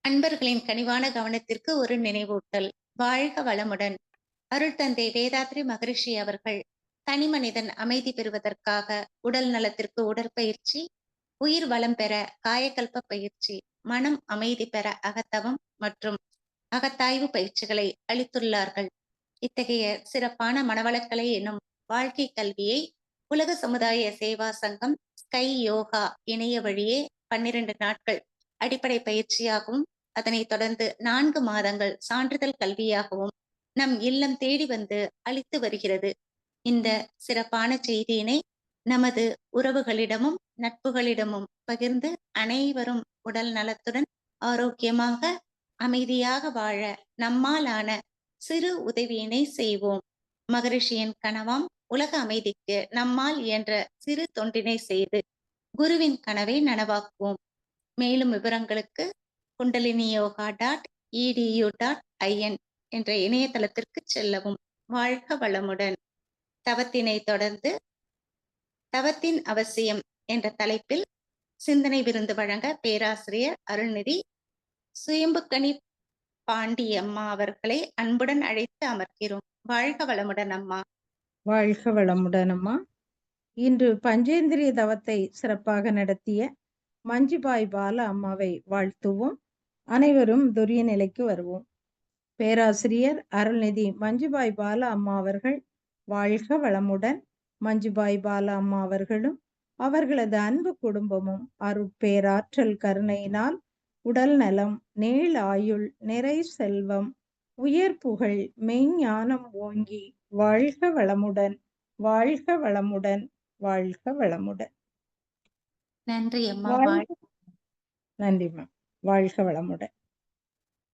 அன்பர்களின் கனிவான கவனத்திற்கு ஒரு நினைவூட்டல். வாழ்க வளமுடன். அருள் தந்தை வேதாத்ரி மகரிஷி அவர்கள் தனிமனிதன் அமைதி பெறுவதற்காக உடல் நலத்திற்கு உடற்பயிற்சி, உயிர் வளம் பெற காயக்கல்ப பயிற்சி, மனம் அமைதி பெற அகத்தவம் மற்றும் அகத்தாய்வு பயிற்சிகளை அளித்துள்ளார்கள். இத்தகைய சிறப்பான மனவளக்கலை என்னும் வாழ்க்கை கல்வியை உலக சமுதாய சேவா சங்கம் ஸ்கை யோகா இணைய வழியே 12 நாட்கள் அடிப்படை பயிற்சியாகவும், அதனைத் தொடர்ந்து 4 மாதங்கள் சான்றிதழ் கல்வியாகவும் நம் இல்லம் தேடி வந்து அளித்து வருகிறது. இந்த சிறப்பான செய்தியினை நமது உறவுகளிடமும் நட்புகளிடமும் பகிர்ந்து அனைவரும் உடல் நலத்துடன் ஆரோக்கியமாக அமைதியாக வாழ நம்மாலான சிறு உதவியினை செய்வோம். மகரிஷியின் கனவாம் உலக அமைதிக்கு நம்மால் என்ற சிறு தொண்டினை செய்து குருவின் கனவை நனவாக்குவோம். மேலும் விவரங்களுக்கு kundaliniyoga.edu.in என்ற இணையதளத்திற்கு செல்லவும். வாழ்க வளமுடன். தவத்தினை தொடர்ந்து தவத்தின் அவசியம் என்ற தலைப்பில் சிந்தனை விருந்து வழங்க பேராசிரியர் அருள்நிதி சுயம்புக்கனி பாண்டி அம்மா அவர்களை அன்புடன் அழைத்து அமர்கிறோம். வாழ்க வளமுடன் அம்மா. வாழ்க வளமுடன் அம்மா. இன்று பஞ்சேந்திரிய தவத்தை சிறப்பாக நடத்திய மஞ்சுபாய் பால அம்மாவை வாழ்த்துவோம். அனைவரும் துரிய நிலைக்கு வருவோம். பேராசிரியர் அருள்நிதி மஞ்சுபாய் பால அம்மா அவர்கள் வாழ்க வளமுடன். மஞ்சுபாய் பால அம்மா அவர்களும் அவர்களது அன்பு குடும்பமும் அருட்பேராற்றல் கருணையினால் உடல் நலம், நீள் ஆயுள், நிறை செல்வம், உயர் புகழ், மெய்ஞானம் ஓங்கி வாழ்க வளமுடன், வாழ்க வளமுடன், வாழ்க வளமுடன். நன்றி அம்மா. நன்றிம்மா. வாழ்க வளமுடன்.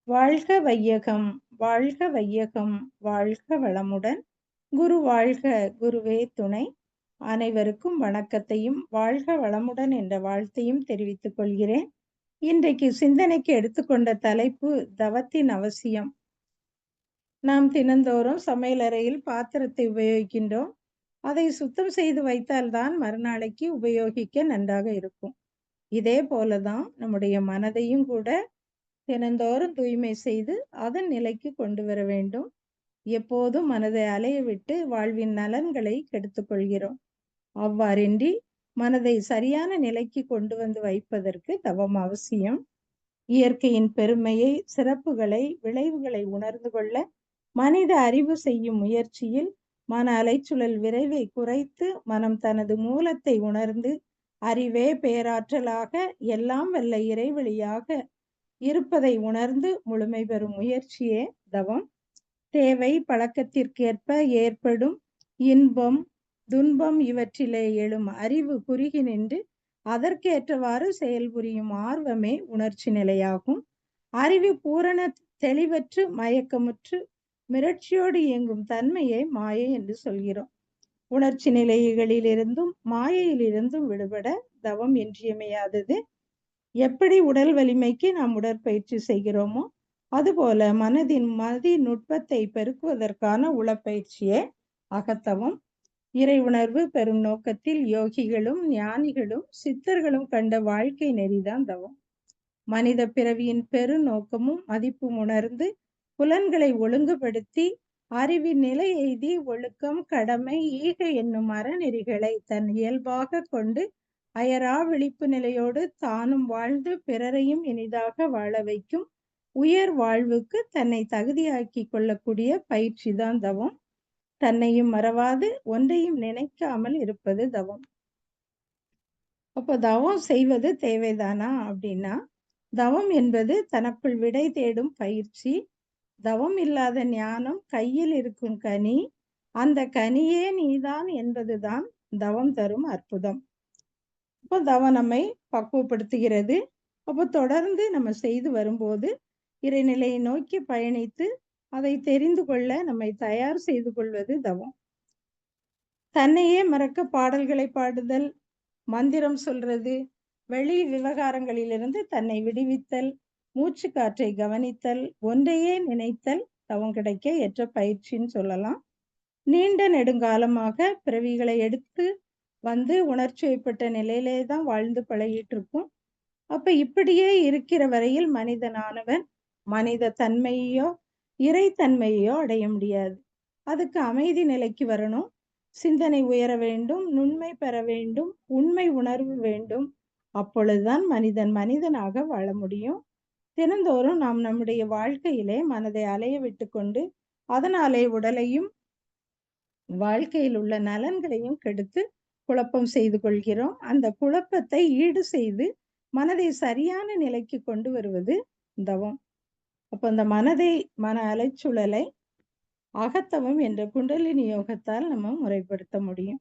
வாழ்க வையகம், வாழ்க வையகம், வாழ்க வளமுடன். குரு வாழ்க, குருவே துணை. அனைவருக்கும் வணக்கத்தையும் வாழ்க வளமுடன் என்ற வாழ்த்தையும் தெரிவித்துக் கொள்கிறேன். இன்றைக்கு சிந்தனைக்கு எடுத்துக்கொண்ட தலைப்பு தவத்தின் அவசியம். நாம் தினந்தோறும் சமையலறையில் பாத்திரத்தை உபயோகிக்கின்றோம். அதை சுத்தம் செய்து வைத்தால்தான் மறுநாளைக்கு உபயோகிக்க நன்றாக இருக்கும். இதே போலதான் நம்முடைய மனதையும் கூட தினந்தோறும் தூய்மை செய்து அதன் நிலைக்கு கொண்டு வர வேண்டும். எப்போதும் மனதை அலைய விட்டு வாழ்வின் நலன்களை கெடுத்துக் கொள்கிறோம். அவ்வாறின்றி மனதை சரியான நிலைக்கு கொண்டு வந்து வைப்பதற்கு தவம் அவசியம். இயற்கையின் பெருமையை, சிறப்புகளை, விளைவுகளை உணர்ந்து கொள்ள மனித அறிவு செய்யும் முயற்சியில் மன அலைச்சுழல் விரைவை குறைத்து மனம் தனது மூலத்தை உணர்ந்து அறிவே பேராற்றலாக எல்லாம் வல்ல இறைவழியாக இருப்பதை உணர்ந்து முழுமை பெறும் முயற்சியே தவம். தேவை பழக்கத்திற்கேற்ப ஏற்படும் இன்பம், துன்பம் இவற்றிலே எழும் அறிவு குறுகி நின்று அதற்கேற்றவாறு செயல்புரியும் ஆர்வமே உணர்ச்சி நிலையாகும். அறிவு பூரண தெளிவற்று மயக்கமுற்று மிரட்சியோடு இயங்கும் தன்மையை மாயை என்று சொல்கிறோம். உணர்ச்சி நிலைகளிலிருந்தும் மாயையிலிருந்தும் விடுபட தவம் இன்றியமையாதது. எப்படி உடல் வலிமைக்கு நாம் உடற்பயிற்சி செய்கிறோமோ அதுபோல மனதின் நுட்பத்தை பெருக்குவதற்கான உளப்பயிற்சியே அகத்தவம். இறை உணர்வு பெறும் நோக்கத்தில் யோகிகளும் ஞானிகளும் சித்தர்களும் கண்ட வாழ்க்கை நெறிதான் தவம். மனித பிறவியின் பெரு நோக்கமும் மதிப்பும் உணர்ந்து புலன்களை ஒழுங்குபடுத்தி அறிவின் நிலை எய்தி ஒழுக்கம், கடமை, ஈகை என்னும் அறநெறிகளை தன் இயல்பாக கொண்டு அயரா விழிப்பு நிலையோடு தானும் வாழ்ந்து பிறரையும் இனிதாக வாழ வைக்கும் உயர் வாழ்வுக்கு தன்னை தகுதியாக்கி கொள்ளக்கூடிய பயிற்சிதான் தவம். தன்னையும் மறவாது ஒன்றையும் நினைக்காமல் இருப்பது தவம். அப்போ தவம் செய்வது தேவைதானா அப்படின்னா, தவம் என்பது தனக்குள் விடை தேடும் பயிற்சி. தவம் இல்லாத ஞானம் கையில் இருக்கும் கனி, அந்த கனியே நீதான் என்பதுதான் தவம் தரும் அற்புதம். அப்போ தவம் நம்மை பக்குவப்படுத்துகிறது. அப்போ தொடர்ந்து நம்ம செய்து வரும்போது இறைநிலையை நோக்கி பயணித்து அதை தெரிந்து கொள்ள நம்மை தயார் செய்து கொள்வது தவம். தன்னையே மறக்க பாடல்களை பாடுதல், மந்திரம் சொல்றது, வெளி விவகாரங்களிலிருந்து தன்னை விடுவித்தல், மூச்சு காற்றை கவனித்தல், ஒன்றையே நினைத்தல் தவம் கிடைக்க ஏற்ற பயிற்சின்னு சொல்லலாம். நீண்ட நெடுங்காலமாக பிறவிகளை எடுத்து வந்து உணர்ச்சி வயப்பட்ட நிலையிலே தான் வாழ்ந்து பழகிட்டு இருக்கும். அப்ப இப்படியே இருக்கிற வரையில் மனிதனானவன் மனித தன்மையோ இறைத்தன்மையோ அடைய முடியாது. அதுக்கு அமைதி நிலைக்கு வரணும். சிந்தனை உயர வேண்டும், நுண்மை பெற வேண்டும், உண்மை உணர்வு வேண்டும். அப்பொழுதுதான் மனிதன் மனிதனாக வாழ முடியும். தினந்தோறும் நாம் நம்முடைய வாழ்க்கையிலே மனதை அலைய விட்டுக்கொண்டு அதனாலே உடலையும் வாழ்க்கையில் உள்ள நலன்களையும் கெடுத்து குழப்பம் செய்து கொள்கிறோம். அந்த குழப்பத்தை ஈடு செய்து மனதை சரியான நிலைக்கு கொண்டு வருவது தவம். அப்ப அந்த மன அலைச்சூழலை அகத்தவம் என்ற குண்டலினி யோகத்தால் நம்ம முறைப்படுத்த முடியும்.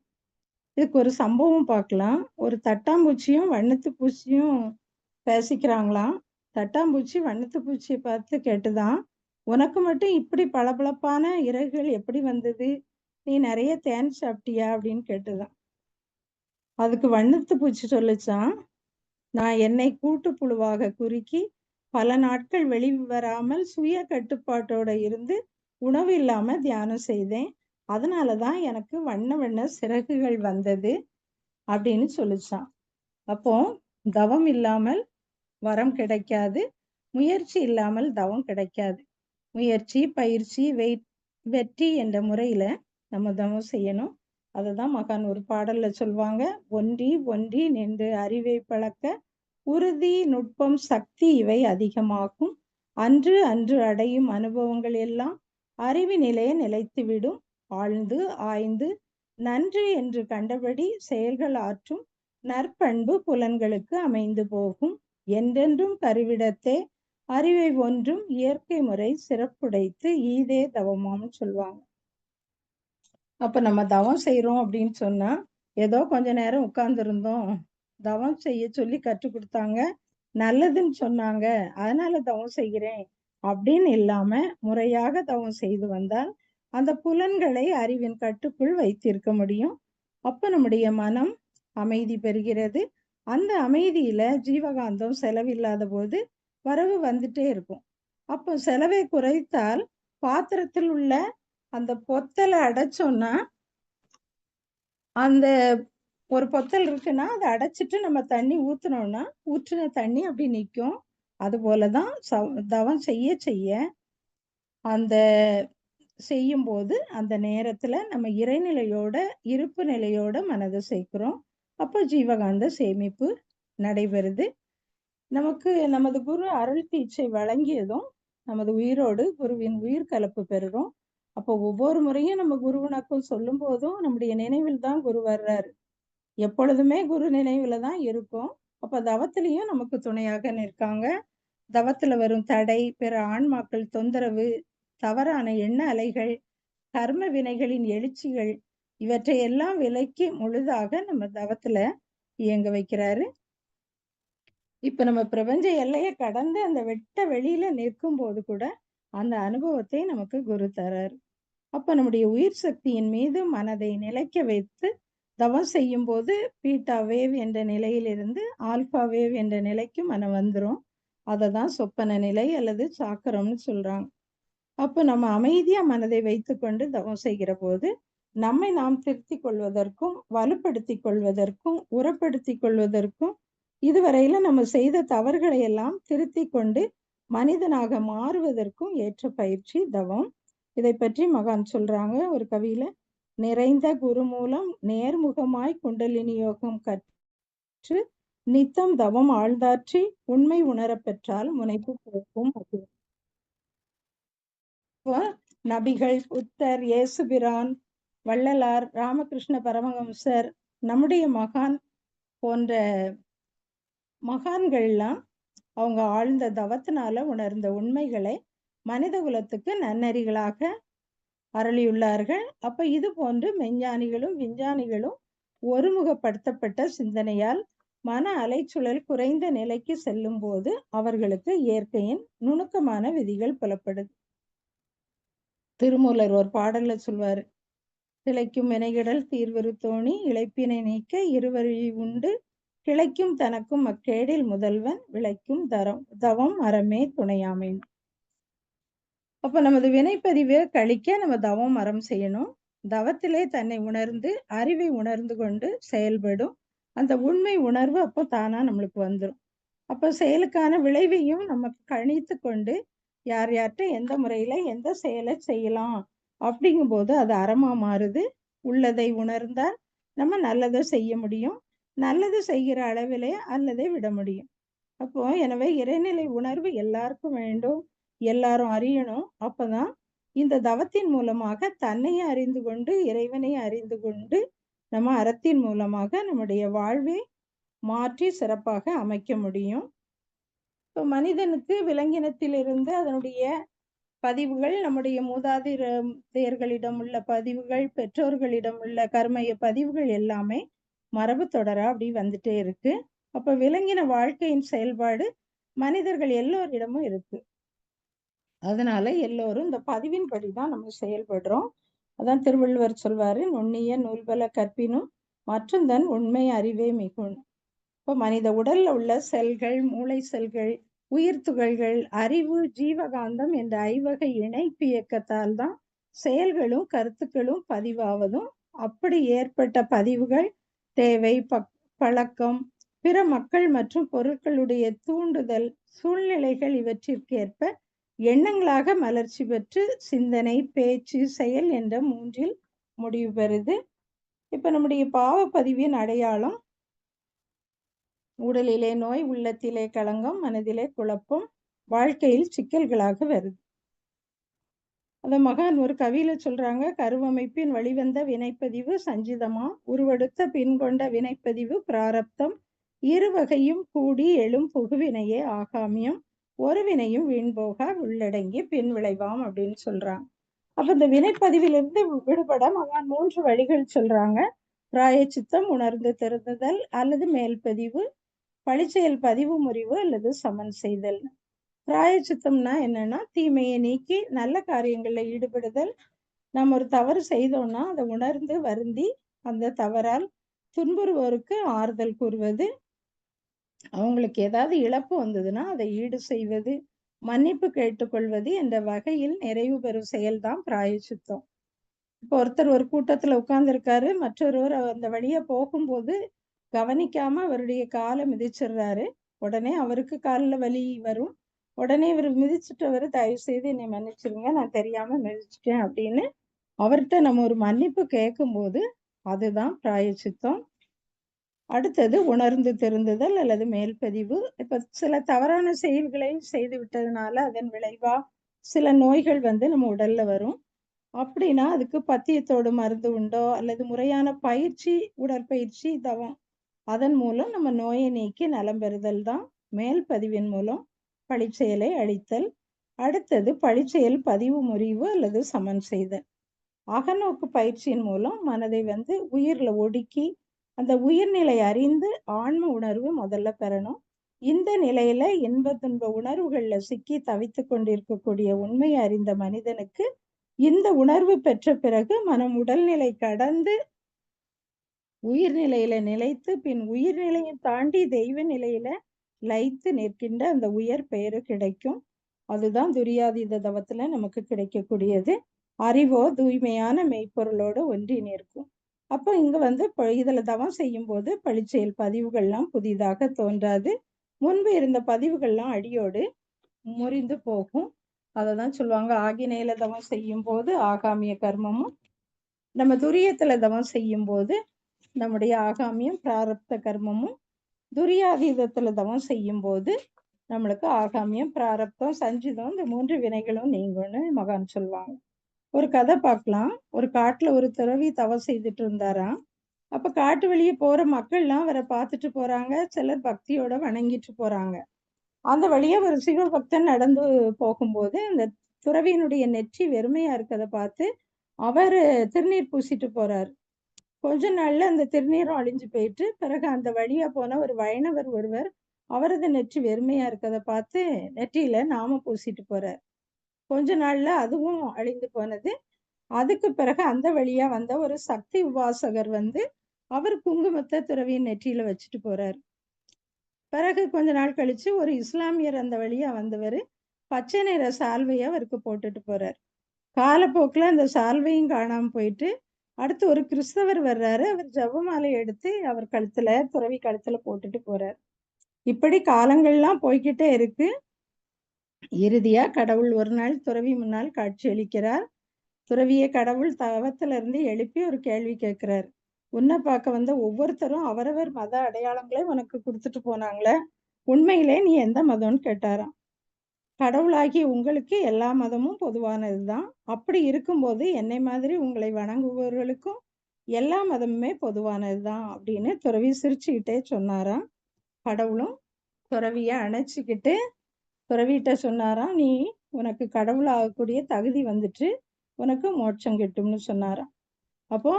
இதுக்கு ஒரு சம்பவம் பார்க்கலாம். ஒரு தட்டாம்பூச்சியும் வண்ணத்து பூச்சியும் பேசிக்கிறாங்களாம். தட்டாம்பூச்சி வண்ணத்து பூச்சியை பார்த்து கேட்டுதான், உனக்கு மட்டும் இப்படி பளபளப்பான இறகுகள் எப்படி வந்தது? நீ நிறைய தேன் சாப்பிட்டியா அப்படின்னு கேட்டுதான். அதுக்கு வண்ணத்து பூச்சி சொல்லுச்சான், நான் என்னை கூட்டுப்புழுவாக குறுக்கி பல நாட்கள் வெளிவராமல் சுய கட்டுப்பாட்டோட இருந்து உணவு இல்லாம தியானம் செய்தேன். அதனாலதான் எனக்கு வண்ண வண்ண சிறகுகள் வந்தது அப்படின்னு சொல்லுச்சான். அப்போ தவம் இல்லாமல் வரம் கிடைக்காது, முயற்சி இல்லாமல் தவம் கிடைக்காது. முயற்சி, பயிற்சி, வெற்றி என்ற முறையில நம்ம தவம் செய்யணும். அததான் மகான் ஒரு பாடல்ல சொல்வாங்க, ஒன்றி ஒன்றி நின்று அறிவை பழக்க உறுதி நுட்பம் சக்தி இவை அதிகமாகும். அன்று அன்று அடையும் அனுபவங்கள் எல்லாம் அறிவினிலே நிலைத்துவிடும். ஆழ்ந்து ஆய்ந்து நன்று என்று கண்டபடி செயல்கள் ஆற்றும் நற்பண்பு புலன்களுக்கு அமைந்து போகும். என்றென்றும் கருவிடத்தே அறிவை ஒன்றும் இயற்கை முறை சிறப்புடைத்து ஈதே தவமாம்னு சொல்லுவாங்க. அப்ப நம்ம தவம் செய்யறோம் அப்படின்னு சொன்னா, ஏதோ கொஞ்ச நேரம் உட்கார்ந்து இருந்தோம், தவம் செய்ய சொல்லி கற்றுக் கொடுத்தாங்க, நல்லதுன்னு சொன்னாங்க, அதனால தவம் செய்கிறேன் அப்படின்னு இல்லாம முறையாக தவம் செய்து வந்தால் அந்த புலன்களை அறிவின் கட்டுக்குள் வைத்திருக்க முடியும். அப்ப நம்முடைய மனம் அமைதி பெறுகிறது. அந்த அமைதியில ஜீவகாந்தம் செலவில்லாத போது வரவு வந்துட்டே இருக்கும். அப்போ செலவை குறைத்தால் பாத்திரத்தில் உள்ள அந்த பொத்தலை அடைச்சோம்னா, அந்த ஒரு பொத்தல் இருக்குன்னா அதை அடைச்சிட்டு நம்ம தண்ணி ஊத்துனோம்னா ஊற்றின தண்ணி அப்படி நிற்கும். அது போலதான் தவம் செய்ய செய்ய அந்த செய்யும்போது அந்த நேரத்துல நம்ம இறைநிலையோட இருப்பு நிலையோட மனதை சேர்க்கிறோம். அப்போ ஜீவகாந்த சேமிப்பு நடைபெறுது. நமக்கு நமது குரு அருள் தீட்சை வழங்கியதும் நமது உயிரோடு குருவின் உயிர் கலப்பு பெறுறோம். அப்போ ஒவ்வொரு முறையும் நம்ம குரு வணக்கம் சொல்லும் போதும் நம்முடைய நினைவில் தான் குரு வர்றாரு. எப்பொழுதுமே குரு நினைவுல தான் இருக்கும். அப்ப தவத்திலையும் நமக்கு துணையாக நிற்காங்க. தவத்துல வரும் தடை, பிற ஆன்மாக்கள் தொந்தரவு, தவறான எண்ண அலைகள், கர்ம வினைகளின் எழுச்சிகள், இவற்றை எல்லாம் விலக்கி முழுதாக நம்ம தவத்துல இயங்க வைக்கிறாரு. இப்ப நம்ம பிரபஞ்ச எல்லையை கடந்து அந்த வெட்ட வெளியில நிற்கும் போது கூட அந்த அனுபவத்தை நமக்கு குரு தராரு. அப்ப நம்முடைய உயிர் சக்தியின் மீது மனதை நிலைக்க வைத்து தவம் செய்யும் போது பீட்டா வேவ் என்ற நிலையிலிருந்து ஆல்பா வேவ் என்ற நிலைக்கு மனம் வந்துடும். அதை தான் சொப்பன நிலை அல்லது சாக்கரம்னு சொல்றாங்க. அப்போ நம்ம அமைதியா மனதை வைத்து கொண்டு தவம் செய்கிற போது நம்மை நாம் திருத்தி கொள்வதற்கும் வலுப்படுத்தி கொள்வதற்கும் உரப்படுத்தி கொள்வதற்கும் இதுவரையில நம்ம செய்த தவறுகளை எல்லாம் திருத்தி கொண்டு மனிதனாக மாறுவதற்கும் ஏற்ற பயிற்சி தவம். இதை பற்றி மகான் சொல்றாங்க ஒரு கவியில, நிறைந்த குரு மூலம் நேர்முகமாய் குண்டலினி யோகம் கற்று நித்தம் தவம் ஆழ்ந்தாற்றி உண்மை உணர பெற்றால் முனைப்பு போக்கும். நபிகள், புத்தர், இயேசுபிரான், வள்ளலார், ராமகிருஷ்ண பரமஹம்சர், நம்முடைய மகான் போன்ற மகான்கள்லாம் அவங்க ஆழ்ந்த தவத்தினால உணர்ந்த உண்மைகளை மனித குலத்துக்கு நன்னெறிகளாக அருளியுள்ளார்கள். அப்ப இது போன்று மெஞ்ஞானிகளும் விஞ்ஞானிகளும் ஒருமுகப்படுத்தப்பட்ட சிந்தனையால் மன அலைச்சுழல் குறைந்த நிலைக்கு செல்லும் போது அவர்களுக்கு இயற்கையின் நுணுக்கமான விதிகள் புலப்படுது. திருமூலர் ஒரு பாடல்ல சொல்வாரு, திளைக்கும் வினைகிடல் தீர்வரு தோணி இழைப்பினை நீக்க இருவழி உண்டு கிளைக்கும் தனக்கும் அக்கேடில் முதல்வன் விளைக்கும் தவம் அறமே துணையாமை. அப்ப நமது வினைப்பதிவை கழிக்க நம்ம தவம் அறம் செய்யணும். தவத்திலே தன்னை உணர்ந்து அறிவை உணர்ந்து கொண்டு செயல்படும் அந்த உண்மை உணர்வு அப்போ தானா நம்மளுக்கு வந்துடும். அப்ப செயலுக்கான விளைவையும் நமக்கு கணித்து கொண்டு யார் யார்கிட்ட எந்த முறையில எந்த செயலை செய்யலாம் அப்படிங்கும்போது அது அறமா மாறுது. உள்ளதை உணர்ந்தால் நம்ம நல்லதை செய்ய முடியும். நல்லது செய்கிற அளவிலே அல்லதை விட முடியும். அப்போ எனவே இறைநிலை உணர்வு எல்லாருக்கும் வேண்டும். எல்லாரும் அறியணும். அப்பதான் இந்த தவத்தின் மூலமாக தன்னையும் அறிந்து கொண்டு இறைவனையும் அறிந்து கொண்டு நம்ம அறத்தின் மூலமாக நம்முடைய வாழ்வை மாற்றி சிறப்பாக அமைக்க முடியும். இப்போ மனிதனுக்கு விலங்கினத்திலிருந்து அதனுடைய பதிவுகள், நம்முடைய மூதாதையர்களிடம் உள்ள பதிவுகள், பெற்றோர்களிடம் உள்ள கர்மய பதிவுகள் எல்லாமே மரபு தொடரா அப்படி வந்துட்டே இருக்கு. அப்ப விலங்கின வாழ்க்கையின் செயல்பாடு மனிதர்கள் எல்லோரிடமும் இருக்கு. அதனால எல்லோரும் இந்த பதிவின்படி தான் நம்ம செயல்படுறோம். அதான் திருவள்ளுவர் சொல்வாரு, நுண்ணிய நூல்பல கற்பினும் மற்றுந்தன் உண்மை அறிவே மிகும். இப்போ மனித உடல்ல உள்ள செல்கள், மூளை செல்கள், உயிர் துகள்கள், அறிவு, ஜீவகாந்தம் என்ற ஐவகை இணைப்பு இயக்கத்தால் தான் செயல்களும் கருத்துக்களும் பதிவாவதும், அப்படி ஏற்பட்ட பதிவுகள் தேவை, பழக்கம், பிற மக்கள் மற்றும் பொருட்களுடைய தூண்டுதல், சூழ்நிலைகள் இவற்றிற்கேற்ப எண்ணங்களாக மலர்ச்சி பெற்று சிந்தனை, பேச்சு, செயல் என்ற மூன்றில் முடிவு பெறுது. இப்ப நம்முடைய பாவப்பதிவின் அடையாளம் உடலிலே நோய், உள்ளத்திலே களங்கம், மனதிலே குழப்பம், வாழ்க்கையில் சிக்கல்களாக வருது. அந்த மகான் ஒரு கவியில சொல்றாங்க, கருவமைப்பின் வழிவந்த வினைப்பதிவு சஞ்சிதமா, உருவெடுத்த பின் கொண்ட வினைப்பதிவு பிராரப்தம், இருவகையும் கூடி எழும் புகுவினையே ஆகாமியம், ஒரு வினையும் வீண்போக உள்ளடங்கி பின் விளைவாம் அப்படின்னு சொல்றாங்க. அப்ப இந்த வினைப்பதிவிலிருந்து விடுபட மகான் 3 வழிகள் சொல்றாங்க. பிராயச்சித்தம், உணர்ந்து திருந்துதல் அல்லது மேல்பதிவு, பழிச்செயல் பதிவு முறிவு அல்லது சமன் செய்தல். பிராயச்சித்தம்னா என்னன்னா, தீமையை நீக்கி நல்ல காரியங்கள்ல ஈடுபடுதல். நம்ம ஒரு தவறு செய்தோம்னா அதை உணர்ந்து வருந்தி அந்த தவறால் துன்புறுவோருக்கு ஆறுதல் கூறுவது, அவங்களுக்கு ஏதாவது இழப்பு வந்ததுன்னா அதை ஈடு செய்வது, மன்னிப்பு கேட்டுக்கொள்வது என்ற வகையில் நிறைவு பெறும் செயல்தான் பிராயச்சித்தம். இப்போ ஒருத்தர் ஒரு கூட்டத்துல உட்கார்ந்துருக்காரு, மற்றொருவர் அந்த வழியா போகும்போது கவனிக்காம அவருடைய காலை மிதிச்சிடுறாரு. உடனே அவருக்கு காலில் வலி வரும். உடனே இவர் மிதிச்சிட்டவர், தயவு செய்து என்னை மன்னிச்சிருங்க, நான் தெரியாம மிதிச்சிட்டேன் அப்படின்னு அவர்கிட்ட நம்ம ஒரு மன்னிப்பு கேட்கும்போது அதுதான் பிராயச்சித்தம். அடுத்தது உணர்ந்து திருந்துதல் அல்லது மேல்பதிவு. இப்ப சில தவறான செயல்களை செய்து விட்டதுனால அதன் விளைவா சில நோய்கள் நம்ம உடல்ல வரும். அப்படின்னா அதுக்கு பத்தியத்தோடு மருந்து உண்டோ அல்லது முறையான பயிற்சி, உடற்பயிற்சி, தவம், அதன் மூலம் நம்ம நோயை நீக்கி நலம் பெறுதல் தான் மேல் பதிவின் மூலம் பழிச்செயலை அழித்தல். அடுத்தது பழிச்செயல் பதிவு முறிவு அல்லது சமன் செய்தல். அகநோக்கு பயிற்சியின் மூலம் மனதை உயிர்ல ஒடுக்கி அந்த உயிர்நிலை அறிந்து ஆன்ம உணர்வு முதல்ல பெறணும். இந்த நிலையில இன்ப துன்ப உணர்வுகள்ல சிக்கி தவித்து கொண்டிருக்கக்கூடிய உண்மையை அறிந்த மனிதனுக்கு இந்த உணர்வு பெற்ற பிறகு மனம் உடல்நிலை கடந்து உயிர்நிலையில நிலைத்து பின் உயிர்நிலையை தாண்டி தெய்வ நிலையில லயித்து நிற்கின்ற அந்த உயர் பெயரு கிடைக்கும். அதுதான் துரியாதீத தவத்துல நமக்கு கிடைக்கக்கூடியது. அறிவோ தூய்மையான மெய்ப்பொருளோடு ஒன்றி நிற்கும். அப்போ இங்க இதுல தவம் செய்யும் போது பழிச்செயல் பதிவுகள்லாம் புதிதாக தோன்றாது. முன்பு இருந்த பதிவுகள்லாம் அடியோடு முறிந்து போகும். அததான் சொல்லுவாங்க, ஆகினையில தவம் செய்யும் போது ஆகாமிய கர்மமும், நம்ம துரியத்துல தவம் செய்யும் போது நம்முடைய ஆகாமியம் பிராரப்த கர்மமும், துரியாதீதத்துல தவம் செய்யும் போது நம்மளுக்கு ஆகாமியம், பிராரப்தம், சஞ்சிதம், இந்த 3 வினைகளும் நீங்கும்னு மகான் சொல்லுவாங்க. ஒரு கதை பார்க்கலாம். ஒரு காட்டுல ஒரு துறவி தவம் செய்துட்டு இருந்தாராம். அப்ப காட்டு வழியே போற மக்கள்லாம் அவரை பார்த்துட்டு போறாங்க. சிலர் பக்தியோட வணங்கிட்டு போறாங்க. அந்த வழியா ஒரு சிவபக்தன் நடந்து போகும்போது அந்த துறவியினுடைய நெற்றி வெறுமையா இருக்கதை பார்த்து அவரு திருநீர் பூசிட்டு போறாரு. கொஞ்ச நாள்ல அந்த திருநீரும் அழிஞ்சு போயிட்டு, பிறகு அந்த வழியா போன ஒரு வைணவர் ஒருவர் அவரது நெற்றி வெறுமையா இருக்கதை பார்த்து நெற்றியில நாம பூசிட்டு போறார். கொஞ்ச நாள்ல அதுவும் அழிந்து போனது. அதுக்கு பிறகு அந்த வழியா வந்த ஒரு சக்தி உபாசகர் அவர் குங்குமத்தை துறவியின் நெற்றியில வச்சுட்டு போறார். பிறகு கொஞ்ச நாள் கழிச்சு ஒரு இஸ்லாமியர் அந்த வழியா வந்தவர் பச்சை நிற சால்வையை அவருக்கு போட்டுட்டு போறார். காலப்போக்கில் அந்த சால்வையும் காணாம போயிட்டு அடுத்து ஒரு கிறிஸ்தவர் வர்றாரு. அவர் ஜெபமாலை எடுத்து அவர் கழுத்துல, துறவி கழுத்துல போட்டுட்டு போறார். இப்படி காலங்கள்லாம் போய்க்கிட்டே இருக்கு. இறுதியா கடவுள் ஒரு நாள் துறவி முன்னால் காட்சி அளிக்கிறார். துறவிய கடவுள் தவத்துல இருந்து எழுப்பி ஒரு கேள்வி கேட்கிறார். உன்னை பார்க்க வந்த ஒவ்வொருத்தரும் அவரவர் மத அடையாளங்களை உனக்கு கொடுத்துட்டு போனாங்களே, உண்மையிலே நீ எந்த மதம்னு கேட்டாராம். கடவுளாகிய உங்களுக்கு எல்லா மதமும் பொதுவானதுதான். அப்படி இருக்கும்போது என்னை மாதிரி உங்களை வணங்குபவர்களுக்கும் எல்லா மதமுமே பொதுவானதுதான் அப்படின்னு துறவி சிரிச்சுக்கிட்டே சொன்னாராம். கடவுளும் துறவிய அணைச்சிக்கிட்டு துறவிட்ட சொன்னாராம், நீ உனக்கு கடவுள் ஆகக்கூடிய தகுதி வந்துட்டு உனக்கு மோட்சம் கிட்டும்னு சொன்னாராம். அப்போ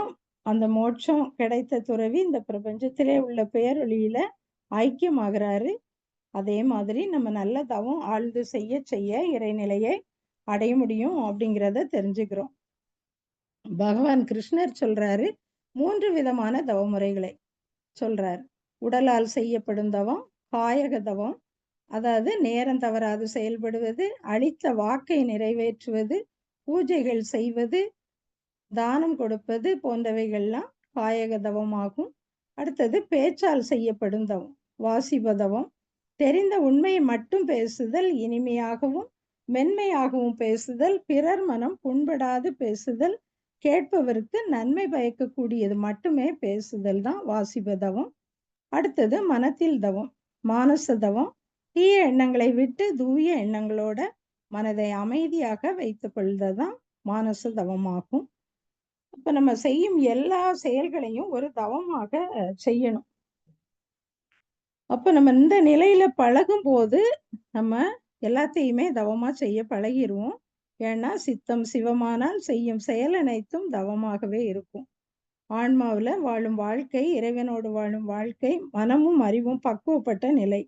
அந்த மோட்சம் கிடைத்த துறவி இந்த பிரபஞ்சத்திலே உள்ள பேரொளியில ஐக்கியமாகிறாரு. அதே மாதிரி நம்ம நல்ல தவம் ஆழ்ந்து செய்ய செய்ய இறைநிலையை அடைய முடியும் அப்படிங்கிறத தெரிஞ்சுக்கிறோம். பகவான் கிருஷ்ணர் சொல்றாரு, 3 விதமான தவமுறைகளை சொல்றார். உடலால் செய்யப்படும் தவம், காயக தவம், அதாவது நேரம் தவறாது செயல்படுவது, அளித்த வாக்கை நிறைவேற்றுவது, பூஜைகள் செய்வது, தானம் கொடுப்பது போன்றவைகள்லாம் காயக தவமாகும். அடுத்தது பேச்சால் செய்யப்படும் தவம், வாசிப தவம். தெரிந்த உண்மையை மட்டும் பேசுதல், இனிமையாகவும் மென்மையாகவும் பேசுதல், பிறர் மனம் புண்படாது பேசுதல், கேட்பவருக்கு நன்மை பயக்கக்கூடியது மட்டுமே பேசுதல் தான் வாசிப தவம். அடுத்தது மனத்தில் தவம், மானச தவம். தீய எண்ணங்களை விட்டு தூய எண்ணங்களோட மனதை அமைதியாக வைத்துக் கொள்வதுதான் மானச தவமாகும். அப்ப நம்ம செய்யும் எல்லா செயல்களையும் ஒரு தவமாக செய்யணும். அப்ப நம்ம இந்த நிலையில பழகும் போது நம்ம எல்லாத்தையுமே தவமா செய்ய பழகிருவோம். ஏன்னா சித்தம் சிவமானால் செய்யும் செயல் அனைத்தும் தவமாகவே இருக்கும். ஆன்மாவுல வாழும் வாழ்க்கை, இறைவனோடு வாழும் வாழ்க்கை, மனமும் அறிவும் பக்குவப்பட்ட நிலை,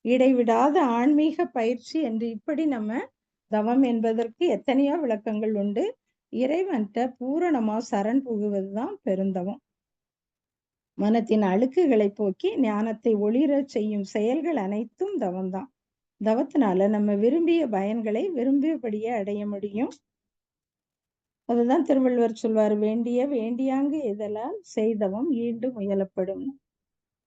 இடைவிடாத ஆன்மீக பயிற்சி என்று இப்படி நம்ம தவம் என்பதற்கு எத்தனையோ விளக்கங்கள் உண்டு. இறைவன்கிட்ட பூரணமா சரண் புகுவதுதான் பெருந்தவம். மனத்தின் அழுக்குகளை போக்கி ஞானத்தை ஒளிரச் செய்யும் செயல்கள் அனைத்தும் தவம்தான். தவத்தினால நம்ம விரும்பிய பயன்களை விரும்பியபடியே அடைய முடியும். அதுதான் திருவள்ளுவர் சொல்வார், வேண்டிய வேண்டியாங்கு எதலால் செய்தவம் ஈண்டு முயலப்படும்.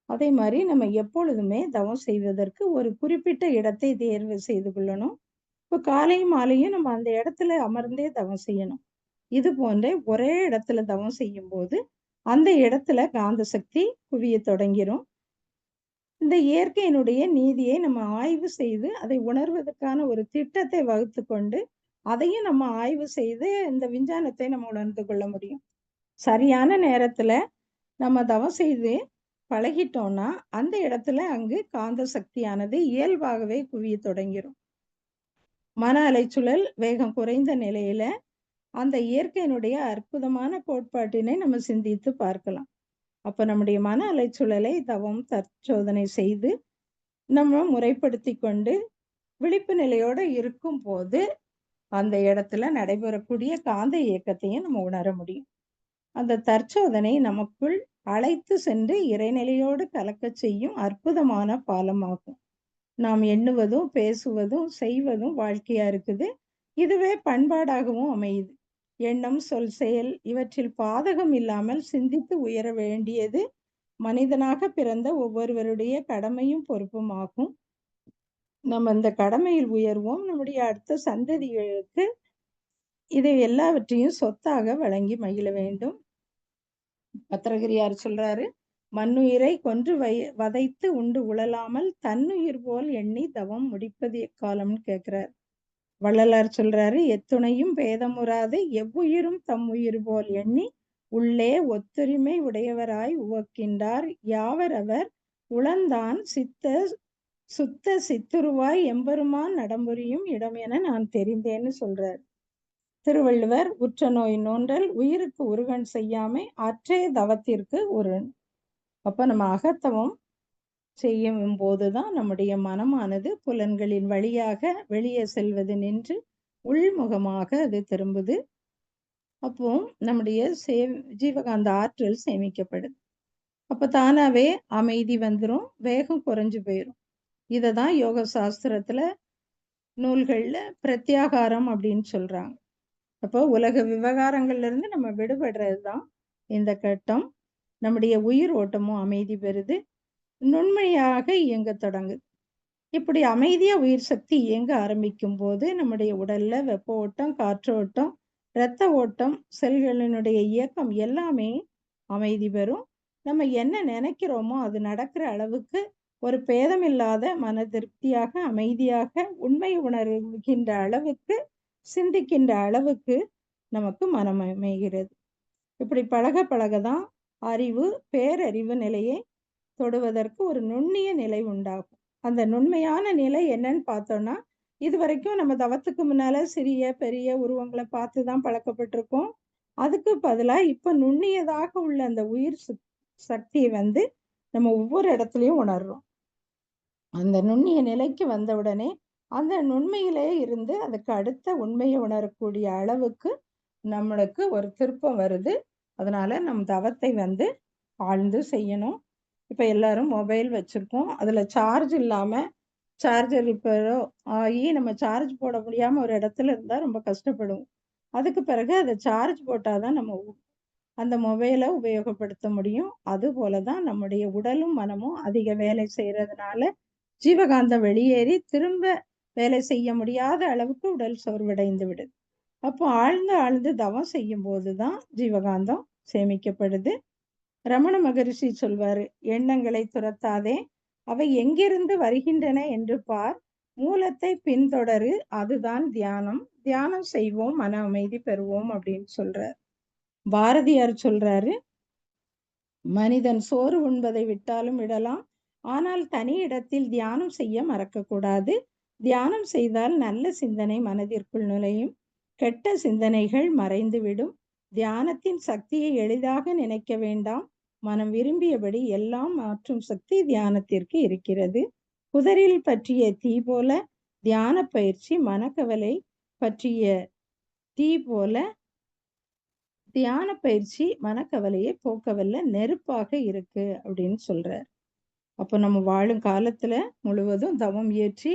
அதே மாதிரி நம்ம எப்பொழுதுமே தவம் செய்வதற்கு ஒரு குறிப்பிட்ட இடத்தை தேர்வு செய்து கொள்ளணும். இப்போ காலையும் மாலையும் நம்ம அந்த இடத்துல அமர்ந்தே தவம் செய்யணும். இது போன்ற ஒரே இடத்துல தவம் செய்யும் போது அந்த இடத்துல காந்த சக்தி குவிய தொடங்கிரும். இந்த இயற்கையினுடைய நீதியை நம்ம ஆய்வு செய்து அதை உணர்வதற்கான ஒரு திட்டத்தை வகுத்து கொண்டு அதையும் நம்ம ஆய்வு செய்து இந்த விஞ்ஞானத்தை நம்ம உணர்ந்து கொள்ள முடியும். சரியான நேரத்துல நம்ம தவம் செய்து பழகிட்டோம்னா அந்த இடத்துல அங்கு காந்த சக்தியானது இயல்பாகவே குவிய தொடங்கிரும். மன அலைச்சுழல் வேகம் குறைந்த நிலையில அந்த இயற்கையினுடைய அற்புதமான கோட்பாட்டினை நம்ம சிந்தித்து பார்க்கலாம். அப்ப நம்முடைய மன அலைச்சுழலை தவம் தற்சோதனை செய்து நம்ம முறைப்படுத்தி கொண்டு விழிப்பு நிலையோட இருக்கும் போது அந்த இடத்துல நடைபெறக்கூடிய காந்த இயக்கத்தையும் நம்ம உணர முடியும். அந்த தற்சோதனை நமக்குள் அழைத்து சென்று இறைநிலையோடு கலக்க செய்யும் அற்புதமான பாலமாகும். நாம் எண்ணுவதும் பேசுவதும் செய்வதும் வாழ்க்கையா இருக்குது. இதுவே பண்பாடாகவும் அமையுது. எண்ணம், சொல், செயல் இவற்றில் பாதகம் இல்லாமல் சிந்தித்து உயர வேண்டியது மனிதனாக பிறந்த ஒவ்வொருவருடைய கடமையும் பொறுப்பும் ஆகும். நம்ம இந்த கடமையில் உயர்வோம். நம்முடைய அடுத்த சந்ததிகளுக்கு இதை எல்லாவற்றையும் சொத்தாக வழங்கி மகிழ வேண்டும். பத்திரகிரியார் சொல்றாரு, மண்ணுயிரை கொன்று வதைத்து உண்டு உழலாமல் தன்னுயிர் போல் எண்ணி தவம் முடிப்பது எக்காலம்னு கேட்கிறார். வள்ளலார் சொல்றாரு, எத்துணையும் பேதமுறாது எவ்வுயிரும் தம் உயிர் போல் எண்ணி உள்ளே ஒத்துரிமை உடையவராய் உவக்கின்றார் யாவர் அவர் உளந்தான் சுத்த சித்துருவாய் எம்பெருமான் நடம்புரியும் இடம் என நான் தெரிந்தேன்னு சொல்றார். திருவள்ளுவர், உற்ற நோய் நோன்றல் உயிருக்கு உருகன் செய்யாமை அற்றைய தவத்திற்கு ஒரு. அப்ப நம்ம அகத்தவம் செய்யும் போதுதான் நம்முடைய மனமானது புலன்களின் வழியாக வெளியே செல்வது நின்று உள்முகமாக அது திரும்புது. அப்போ நம்முடைய ஜீவகாந்த ஆற்றல் சேமிக்கப்படுது. அப்ப தானாவே அமைதி வந்துடும், வேகம் குறைஞ்சு போயிடும். இததான் யோக சாஸ்திரத்துல நூல்கள்ல பிரத்யாகாரம் அப்படின்னு சொல்றாங்க. அப்போ உலக விவகாரங்கள்ல இருந்து நம்ம விடுபடுறது தான் இந்த கட்டம். நம்முடைய உயிர் ஓட்டமும் அமைதி பெறுது. நுண்மையாக இயங்கத் தொடங்குது. இப்படி அமைதியா உயிர் சக்தி இயங்க ஆரம்பிக்கும் போது நம்முடைய உடல்ல வெப்ப ஓட்டம், காற்று ஓட்டம், இரத்த ஓட்டம், செல்களினுடைய இயக்கம் எல்லாமே அமைதி பெறும். நம்ம என்ன நினைக்கிறோமோ அது நடக்கிற அளவுக்கு ஒரு பேதமில்லாத மன திருப்தியாக, அமைதியாக, உண்மை உணர்கின்ற அளவுக்கு, சிந்திக்கின்ற அளவுக்கு நமக்கு மனம் அமைகிறது. இப்படி பழக பழக தான் அறிவு, பேரறிவு நிலையை தொடுவதற்கு ஒரு நுண்ணிய நிலை உண்டாகும். அந்த நுண்மையான நிலை என்னன்னு பார்த்தோம்னா, இதுவரைக்கும் நம்ம தவத்துக்கு முன்னால சிறிய, பெரிய உருவங்கள பார்த்து தான் பழக்கப்பட்டிருக்கோம். அதுக்கு பதிலா இப்ப நுண்ணியதாக உள்ள அந்த உயிர் சக்திய வந்து நம்ம ஒவ்வொரு இடத்துலயும் உணர்றோம். அந்த நுண்ணிய நிலைக்கு வந்தவுடனே, அந்த நுண்மையிலே இருந்து அதுக்கு அடுத்த உண்மைய உணரக்கூடிய அளவுக்கு நம்மளுக்கு ஒரு திருப்பம் வருது. அதனால நம் தவத்தை வந்து ஆழ்ந்து செய்யணும். இப்ப எல்லாரும் மொபைல் வச்சிருக்கோம். அதுல சார்ஜ் இல்லாம சார்ஜர் ரிப்பேரோ ஆகி நம்ம சார்ஜ் போட முடியாம ஒரு இடத்துல இருந்தா ரொம்ப கஷ்டப்படுவோம். அதுக்கு பிறகு அத சார்ஜ் போட்டா தான் நம்ம அந்த மொபைல உபயோகப்படுத்த முடியும். அதுபோல தான் நம்முடைய உடலும், மனமும் அதிக வேலை செய்றதுனால ஜீவகாந்தம் வெளியேறி திரும்ப வேலை செய்ய முடியாத அளவுக்கு உடல் சோர்வடைந்து விடுது. அப்போ ஆழ்ந்து ஆழ்ந்து தவம் செய்யும்போது தான் ஜீவகாந்தம் சேமிக்கப்படுது. ரமண மகரிஷி சொல்வாரு, எண்ணங்களை துரத்தாதே, அவை எங்கிருந்து வருகின்றன என்று பார், மூலத்தை பின்தொடரு, அதுதான் தியானம். தியானம் செய்வோம், மன அமைதி பெறுவோம் அப்படின்னு சொல்றார். பாரதியார் சொல்றாரு, மனிதன் சோறு உண்பதை விட்டாலும் விடலாம், ஆனால் தனி இடத்தில் தியானம் செய்ய மறக்கக்கூடாது. தியானம் செய்தால் நல்ல சிந்தனை மனதிற்குள் நுழையும், கெட்ட சிந்தனைகள் மறைந்துவிடும். தியானத்தின் சக்தியை எளிதாக நினைக்க வேண்டாம், மனம் விரும்பியபடி எல்லாம் மாற்றும் சக்தி தியானத்திற்கு இருக்கிறது. புதரில் பற்றிய தீ போல தியான பயிற்சி, மனக்கவலை பற்றிய தீ போல தியான பயிற்சி மனக்கவலையை போக்கவல்ல நெருப்பாக இருக்கு அப்படின்னு சொல்றார். அப்போ நம்ம வாழும் காலத்துல முழுவதும் தவம் இயற்றி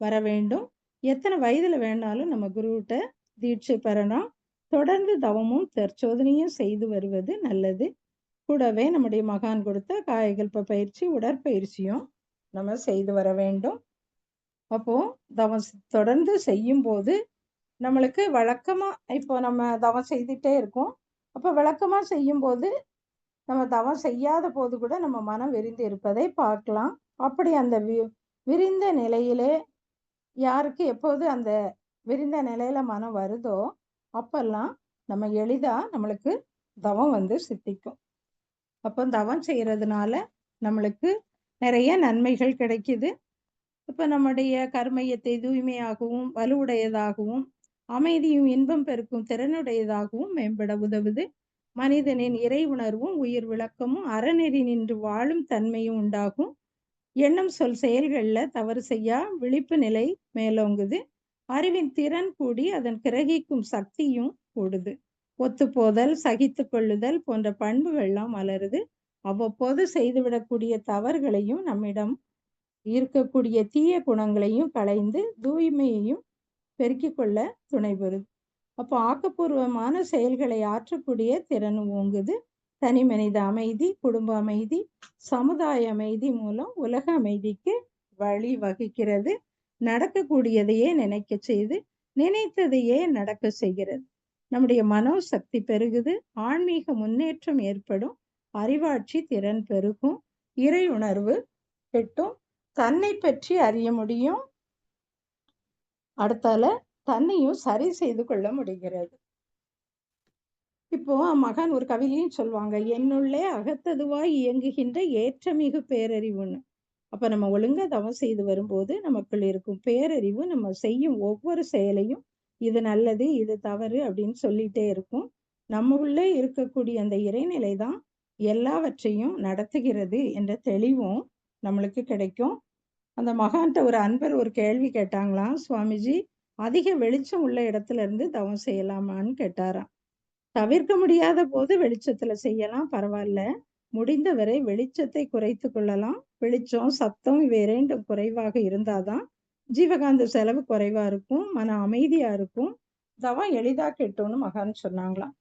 வர வேண்டும். எத்தனை வயதுல வேணாலும் நம்ம குருவிட்ட தீட்சை பெறலாம். தொடர்ந்து தவமும் தற்சோதனையும் செய்து வருவது நல்லது. கூடவே நம்முடைய மகான் கொடுத்த காயகல்ப பயிற்சி, உடற்பயிற்சியும் நம்ம செய்து வர வேண்டும். அப்போ தவம் தொடர்ந்து செய்யும் போது நம்மளுக்கு வழக்கமா இப்போ நம்ம தவம் செய்துட்டே இருக்கோம். அப்ப வழக்கமா செய்யும்போது நம்ம தவம் செய்யாத போது கூட நம்ம மனம் விரிந்து இருப்பதை பார்க்கலாம். அப்படி அந்த விரிந்த நிலையிலே யாருக்கு எப்போது அந்த விரிந்த நிலையில மனம் வருதோ அப்பெல்லாம் நம்ம எளிதா நம்மளுக்கு தவம் வந்து சித்திக்கும். அப்போ தவம் செய்யறதுனால நம்மளுக்கு நிறைய நன்மைகள் கிடைக்குது. இப்ப நம்முடைய கர்மயத்தை தூய்மையாகவும், வலுவுடையதாகவும், அமைதியும் இன்பம் பெருக்கும் திறனுடையதாகவும் மேம்பட உதவுது. மனிதனின் இறை உணர்வும், உயிர் விளக்கமும், அறநெறி நின்று வாழும் தன்மையும் உண்டாகும். எண்ணம் சொல் செயல்கள்ல தவறு செய்யா விழிப்பு நிலை மேலோங்குது. அறிவின் திறன் கூடி அதன் கிரகிக்கும் சக்தியும் கூடுது. ஒத்துப்போதல், சகித்து கொள்ளுதல் போன்ற பண்புகள்லாம் மலருது. அவ்வப்போது செய்துவிடக்கூடிய தவறுகளையும் நம்மிடம் இருக்கக்கூடிய தீய குணங்களையும் களைந்து தூய்மையையும் பெருக்கிக் கொள்ள துணை பெறுது. அப்போ ஆக்கப்பூர்வமான செயல்களை ஆற்றக்கூடிய திறன் ஓங்குது. தனி மனித அமைதி, குடும்ப அமைதி, சமுதாய அமைதி மூலம் உலக அமைதிக்கு வழி வகுக்கிறது. நடக்கக்கூடியதையே நினைக்க செய்து, நினைத்ததையே நடக்க செய்கிறது. நம்முடைய மனோசக்தி பெருகுது, ஆன்மீக முன்னேற்றம் ஏற்படும், அறிவாட்சி திறன் பெருகும், இறை உணர்வு கிட்டும், தன்னை பற்றி அறிய முடியும், அடுத்தால தன்னையும் சரி செய்து கொள்ள முடிகிறது. இப்போ மகான் ஒரு கவிதையும் சொல்லுவாங்க, என்னுள்ளே அகத்ததுவாய் இயங்குகின்ற ஏற்றமிகு பேரறிவுன்னு. அப்ப நம்ம ஒழுங்கா தவம் செய்து வரும்போது நமக்குள் இருக்கும் பேரறிவு நம்ம செய்யும் ஒவ்வொரு செயலையும் இது நல்லது, இது தவறு அப்படின்னு சொல்லிட்டே இருக்கும். நம்ம உள்ளே இருக்கக்கூடிய அந்த இறைநிலை தான் எல்லாவற்றையும் நடத்துகிறது என்ற தெளிவும் நம்மளுக்கு கிடைக்கும். அந்த மகான்கிட்ட ஒரு அன்பர் ஒரு கேள்வி கேட்டாங்களாம், சுவாமிஜி அதிக வெளிச்சம் உள்ள இடத்துல இருந்து தவம் செய்யலாமான்னு கேட்டாராம். தவிர்க்க முடியாத போது வெளிச்சத்துல செய்யலாம், பரவாயில்ல. முடிந்தவரை வெளிச்சத்தை குறைத்து கொள்ளலாம். வெளிச்சம், சத்தம் இவை இரண்டும் குறைவாக இருந்தாதான் ஜீவகாந்த செலவு குறைவா இருக்கும், மன அமைதியா இருக்கும், தவம் எளிதா கெட்டும்னு மகான் சொன்னாங்களாம்.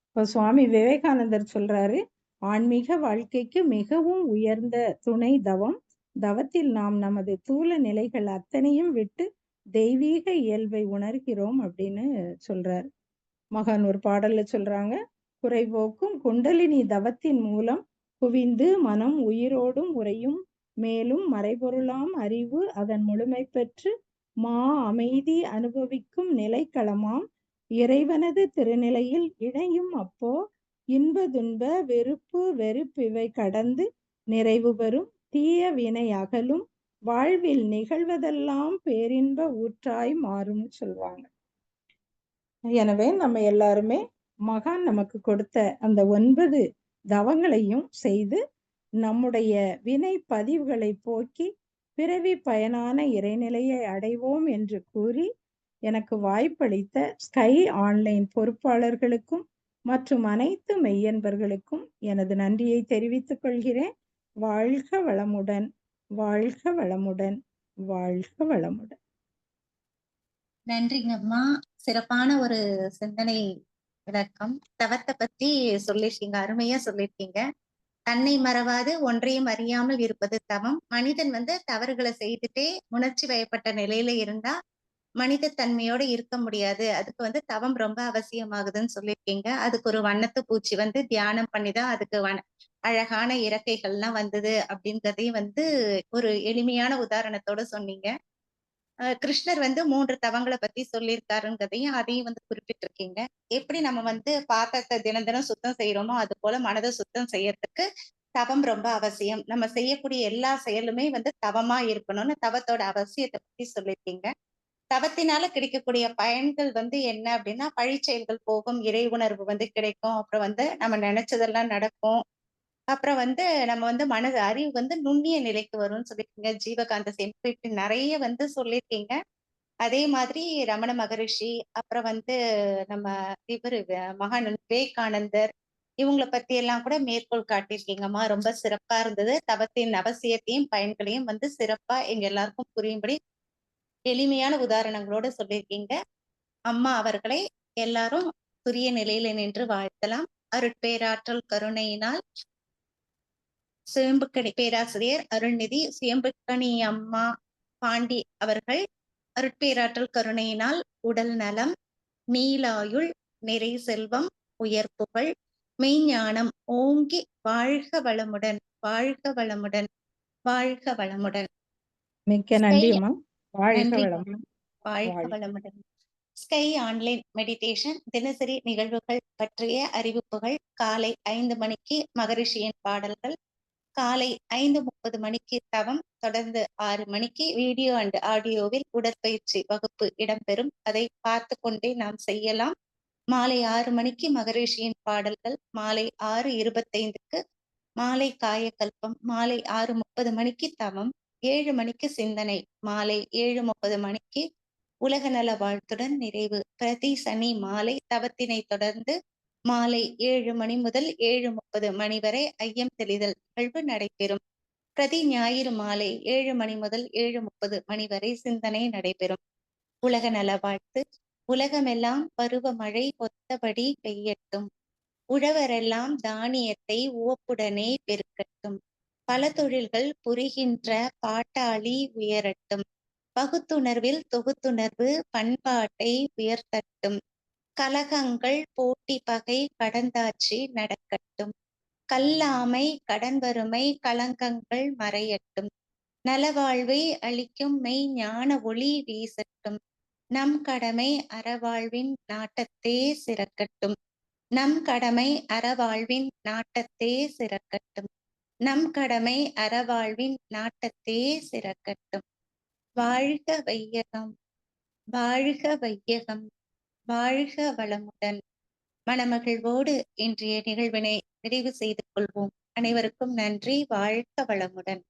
இப்போ சுவாமி விவேகானந்தர் சொல்றாரு, ஆன்மீக வாழ்க்கைக்கு மிகவும் உயர்ந்த துணை தவம். தவத்தில் நாம் நமது தூல நிலைகள் அத்தனையும் விட்டு தெய்வீக இயல்பை உணர்கிறோம் அப்படின்னு சொல்றார். மகான் ஒரு பாடல்ல சொல்றாங்க, குறைபோக்கும் குண்டலினி தவத்தின் மூலம் குவிந்து மனம் உயிரோடும் உறையும், மேலும் மறைபொருளாம் அறிவு அதன் முழுமை பெற்று மா அமைதி அனுபவிக்கும் நிலைக்களமாம் இறைவனது திருநிலையில் இணையும். அப்போ இன்ப துன்ப வெறுப்பு வெறுப்பிவை கடந்து நிறைவு பெறும், தீய வினை அகலும், வாழ்வில் நிகழ்வதெல்லாம் பேரின்ப ஊற்றாய் மாறும்னு சொல்லுவாங்க. எனவே நம்ம எல்லாருமே மகான் நமக்கு கொடுத்த அந்த 9 தவங்களையும் செய்து நம்முடைய வினை பதிவுகளை போக்கி பிறவி பயனான இறைநிலையை அடைவோம் என்று கூறி, எனக்கு வாய்ப்பளித்த ஸ்கை ஆன்லைன் பொறுப்பாளர்களுக்கும் மற்றும் அனைத்து மெய்யன்பர்களுக்கும் எனது நன்றியை தெரிவித்துக் கொள்கிறேன். வாழ்க வளமுடன், வாழ்க வளமுடன், வாழ்க வளமுடன். நன்றிங்கம்மா. சிறப்பான ஒரு சிந்தனை விளக்கம். தவத்தை பத்தி சொல்லிருக்கீங்க, அருமையா சொல்லிருக்கீங்க. தன்னை மறவாது ஒன்றையும் அறியாமல் இருப்பது தவம். மனிதன் தவறுகளை செய்துட்டே உணர்ச்சி வயப்பட்ட நிலையில இருந்தா மனித தன்மையோட இருக்க முடியாது. அதுக்கு தவம் ரொம்ப அவசியமாகுதுன்னு சொல்லியிருக்கீங்க. அதுக்கு ஒரு வண்ணத்து பூச்சி தியானம் பண்ணிதான் அதுக்கு அழகான இறக்கைகள்லாம் வந்தது அப்படின்றதையும் ஒரு எளிமையான உதாரணத்தோட சொன்னீங்க. கிருஷ்ணர் 3 தவங்களை பத்தி சொல்லியிருக்காருங்கிறதையும் அதையும் குறிப்பிட்டிருக்கீங்க. எப்படி நம்ம பாத்திரத்தை தினம் தினம் சுத்தம் செய்யறோமோ அது போல மனதை சுத்தம் செய்யறதுக்கு தவம் ரொம்ப அவசியம். நம்ம செய்யக்கூடிய எல்லா செயலுமே தவமா இருக்கணும்னு தவத்தோட அவசியத்தை பத்தி சொல்லியிருக்கீங்க. தவத்தினால கிடைக்கக்கூடிய பயன்கள் என்ன அப்படின்னா, பழிச்செயல்கள் போகும், இறை உணர்வு கிடைக்கும். அப்புறம் நம்ம நினைச்சதெல்லாம் நடக்கும். அப்புறம் நம்ம மனது அறிவு நுண்ணிய நிலைக்கு வரும்னு சொல்லியிருக்கீங்க. ஜீவகாந்த செம்பு இப்படி நிறைய சொல்லியிருக்கீங்க. அதே மாதிரி ரமண மகரிஷி, அப்புறம் நம்ம இவரு மகான் விவேகானந்தர், இவங்களை பத்தி எல்லாம் கூட மேற்கோள் காட்டியிருக்கீங்கம்மா. ரொம்ப சிறப்பா இருந்தது. தவத்தின் அவசியத்தையும் பயன்களையும் சிறப்பா எங்க எல்லாருக்கும் புரியும்படி எளிமையான உதாரணங்களோட சொல்லியிருக்கீங்க. அம்மா அவர்களை எல்லாரும் துரிய நிலையில நின்று வாழ்த்தலாம். அருட்பேராற்றல் கருணையினால் சுயம்புக்கணி பேராசிரியர் அருள்நிதி சுயம்புக்கணி அம்மா பாண்டி அவர்கள் அருட்பேராற்றல் கருணையினால் உடல் நலம், நீலாயுள், நிறை செல்வம், உயர் புகழ், மெய்ஞானம் ஓங்கி வாழ்க வளமுடன், வாழ்க வளமுடன், வாழ்க வளமுடன். மிக்க நன்றி அம்மா. வாழ்க நன்றி. வளமுடன். வாழ்க வளமுடன். ஸ்கை ஆன்லைன் மெடிடேஷன் தினசரி நிகழ்வுகள் பற்றிய அறிவிப்புகள். காலை 5 மணிக்கு மகரிஷியின் பாடல்கள், காலை 5:30 மணிக்கு தவம், தொடர்ந்து 6 மணிக்கு வீடியோ அண்ட் ஆடியோவில் உடற்பயிற்சி வகுப்பு இடம்பெறும். அதை பார்த்து கொண்டே நாம் செய்யலாம். மாலை 6 மணிக்கு மகரிஷியின் பாடல்கள், மாலை 6:25க்கு மாலை காயக்கல்பம், மாலை 6:30 மணிக்கு தவம், 7 மணிக்கு சிந்தனை, மாலை 7:30 மணிக்கு உலக நல வாழ்த்துடன் நிறைவு. பிரதி சனி மாலை தவத்தினை தொடர்ந்து மாலை 7 மணி முதல் 7:30 மணி வரை ஐயம் தெளிதல் நிகழ்வு நடைபெறும். பிரதி ஞாயிறு மாலை 7 மணி முதல் 7:30 மணி வரை சிந்தனை நடைபெறும். உலக நல வாழ்த்து. உலகமெல்லாம் பருவமழை ஒத்தபடி பெய்யட்டும். உழவரெல்லாம் தானியத்தை உவப்புடனே பெருக்கட்டும். பல தொழில்கள் புரிகின்ற பாட்டாளி உயரட்டும். பகுத்துணர்வில் தொகுத்துணர்வு பண்பாட்டை உயர்த்தட்டும். கலகங்கள் போட்டி பகை கடந்தாட்சி நடக்கட்டும். கல்லாமை கடன்வறுமை களங்கங்கள் மறையட்டும். நலவாழ்வை அளிக்கும் மெய் ஞான ஒளி வீசட்டும். நம் கடமை அறவாழ்வின் நாட்டத்தே சிறக்கட்டும். நம் கடமை அறவாழ்வின் நாட்டத்தே சிறக்கட்டும். நம் கடமை அறவாழ்வின் நாட்டத்தே சிறக்கட்டும். வாழ்க வையகம், வாழ்க வையகம், வாழ்க வளமுடன். மனமகிழ்வோடு இன்றைய நிகழ்வினை நிறைவு செய்து கொள்வோம். அனைவருக்கும் நன்றி. வாழ்க வளமுடன்.